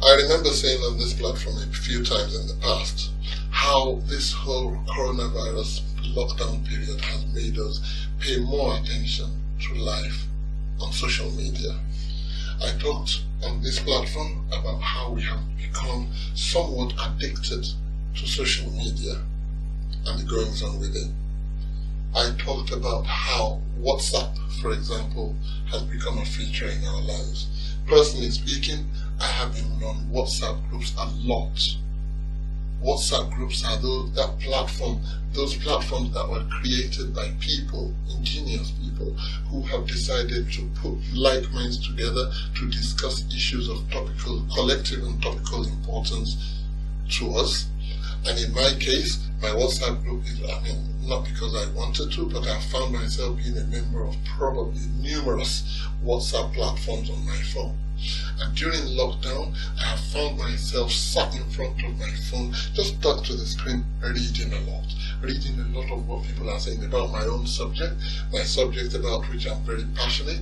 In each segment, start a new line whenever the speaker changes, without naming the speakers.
I remember saying on this platform a few times in the past how this whole coronavirus lockdown period has made us pay more attention to life on social media. I talked on this platform about how we have become somewhat addicted to social media and the goings on with it. I talked about how WhatsApp, for example, has become a feature in our lives. Personally speaking, I have been on WhatsApp groups a lot. WhatsApp groups are those platforms that were created by people, ingenious people, who have decided to put like minds together to discuss issues of collective and topical importance to us. And in my case, my WhatsApp group is, not because I wanted to, but I found myself being a member of probably numerous WhatsApp platforms on my phone. And during lockdown, I have found myself sat in front of my phone, just stuck to the screen, reading a lot of what people are saying about my own subject, my subject about which I'm very passionate,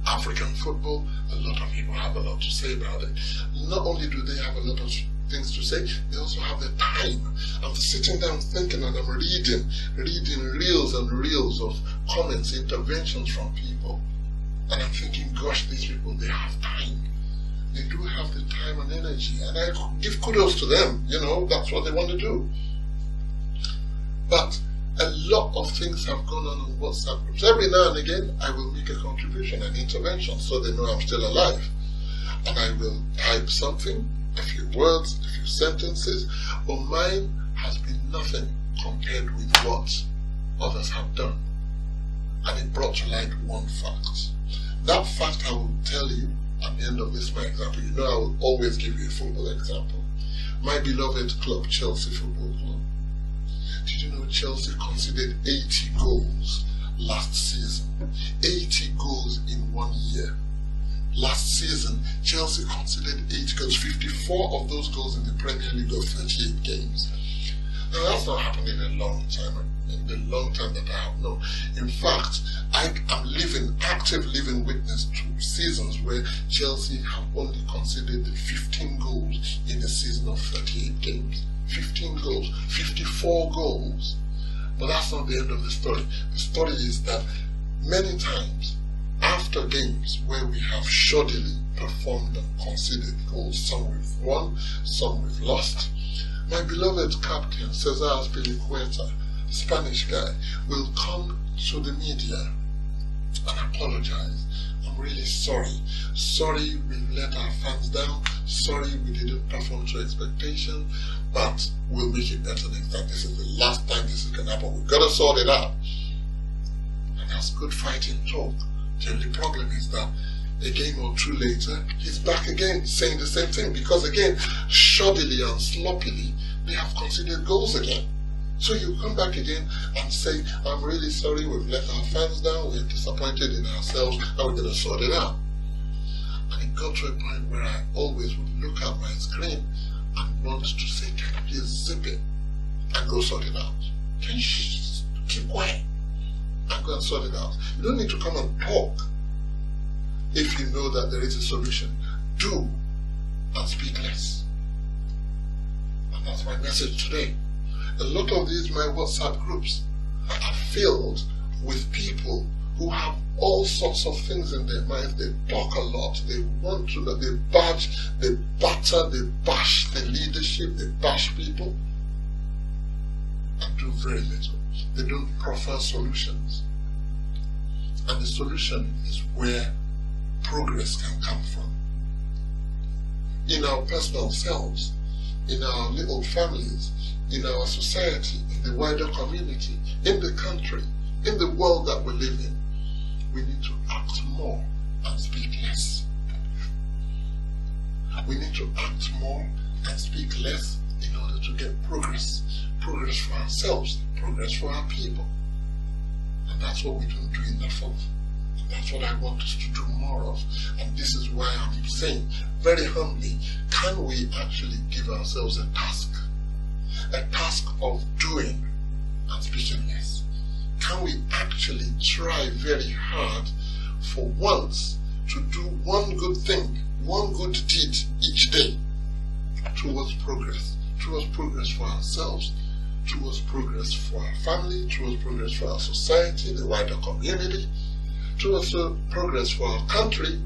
African football. A lot of people have a lot to say about it. Not only do they have a lot of things to say, they also have the time. I'm sitting down thinking and I'm reading reels and reels of comments, interventions from people. And I'm thinking, gosh, these people, they have time. They do have the time and energy. And I give kudos to them. That's what they want to do. But a lot of things have gone on WhatsApp groups. Every now and again, I will make a contribution, an intervention, so they know I'm still alive. And I will type something, a few words, a few sentences, but mine has been nothing compared with what others have done. And it brought to light one fact. That fact I will tell you at the end of this, my example. I will always give you a football example. My beloved club, Chelsea Football Club. Did you know Chelsea conceded 80 goals last season? 80 goals in 1 year. Last season, Chelsea conceded 80 goals, 54 of those goals in the Premier League of 38 games. Now, that's not happened in a long time, in the long time that I have known. In fact, I am active living witness to seasons where Chelsea have only conceded 15 goals in a season of 38 games. 15 goals, 54 goals. But that's not the end of the story. The story is that many times, after games where we have shoddily performed and conceded goals, some we've won, some we've lost, my beloved captain, Cesar Azpilicueta, the Spanish guy, will come to the media and apologize. I'm really sorry. Sorry we've let our fans down. Sorry we didn't perform to expectation, but we'll make it better next time. This is the last time this is going to happen. We've got to sort it out. And that's good fighting talk. The only problem is that a game or two later, he's back again saying the same thing, because again, shoddily and sloppily, they have conceded goals again. So you come back again and say, I'm really sorry, we've let our fans down, we're disappointed in ourselves, and we're going to sort it out. And it got to a point where I always would look at my screen and want to say, can you please zip it and go sort it out? Can you just keep quiet and go and sort it out? You don't need to come and talk if you know that there is a solution. Do and speak less. And that's my message today. A lot of these my WhatsApp groups are filled with people who have all sorts of things in their minds. They talk a lot. They want to know. They badge, they batter, they bash the leadership, they bash people, and do very little. They don't proffer solutions. And the solution is where progress can come from. In our personal selves, in our little families, in our society, in the wider community, in the country, in the world that we live in, we need to act more and speak less. We need to act more and speak less in order to get progress. Progress for ourselves, progress for our people. And that's what we don't do enough of. That's what I want us to do more of. And this is why I'm saying, very humbly, can we actually give ourselves a task of doing and speaking less? Can we actually try very hard for once to do one good thing, one good deed each day, towards progress for ourselves, towards progress for our family, towards progress for our society, the wider community, towards progress for our country,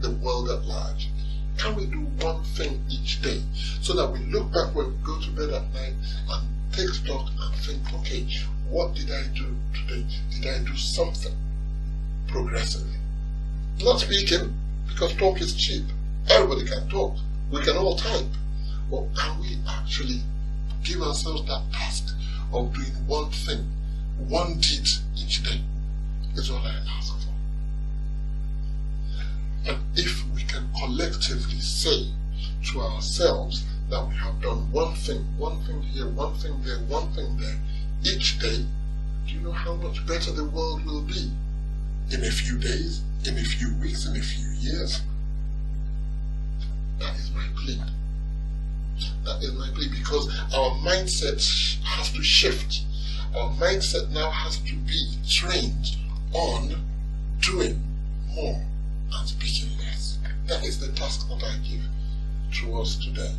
the world at large. Can we do one thing each day so that we look back when we go to bed at night and take stock and think, okay, what did I do today? Did I do something progressive? Not speaking, because talk is cheap. Everybody can talk. We can all type. But can we actually give ourselves that task of doing one thing, one deed each day? Is all I ask for. And if we can collectively say to ourselves that we have done one thing here, one thing there, one thing there, each day, do you know how much better the world will be in a few days, in a few weeks, in a few years? That is my plea. That is my plea, because our mindset has to shift. Our mindset now has to be trained on doing more and speaking less. That is the task that I give to us today.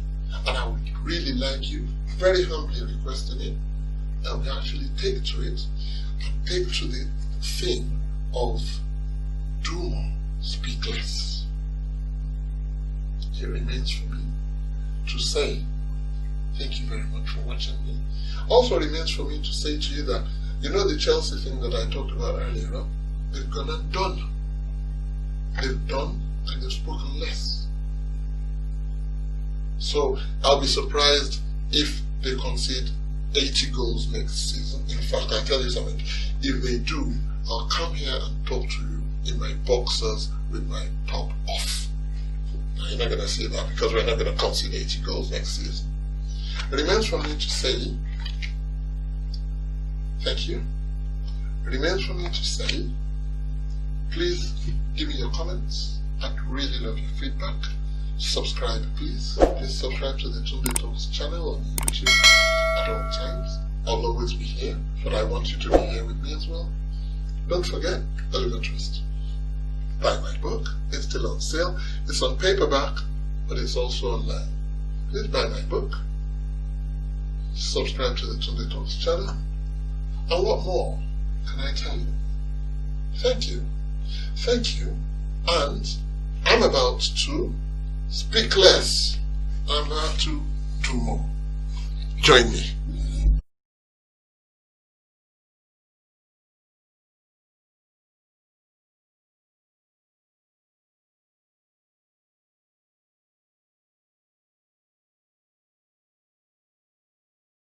And I would really like you, very humbly requesting it, that we actually take to it and take to the theme of do more, speak less. It remains for me to say thank you very much for watching me. Also remains for me to say to you that, you know the Chelsea thing that I talked about earlier, no? They've gone and done. They've done and they've spoken less. So I'll be surprised if they concede 80 goals next season. In fact, I'll tell you something. If they do, I'll come here and talk to you in my boxers with my top off. Now, you're not going to say that because we're not going to concede 80 goals next season. It remains for me to say thank you. It remains for me to say please give me your comments. I'd really love your feedback. Subscribe, please. Please subscribe to the Tunde Talks channel on YouTube at all times. I'll always be here, but I want you to be here with me as well. Don't forget, a little twist. Buy my book. It's still on sale. It's on paperback, but it's also online. Please buy my book. Subscribe to the Tunde Talks channel. And what more can I tell you? Thank you. Thank you. And I'm about to speak less. I'm about to do more. Join me.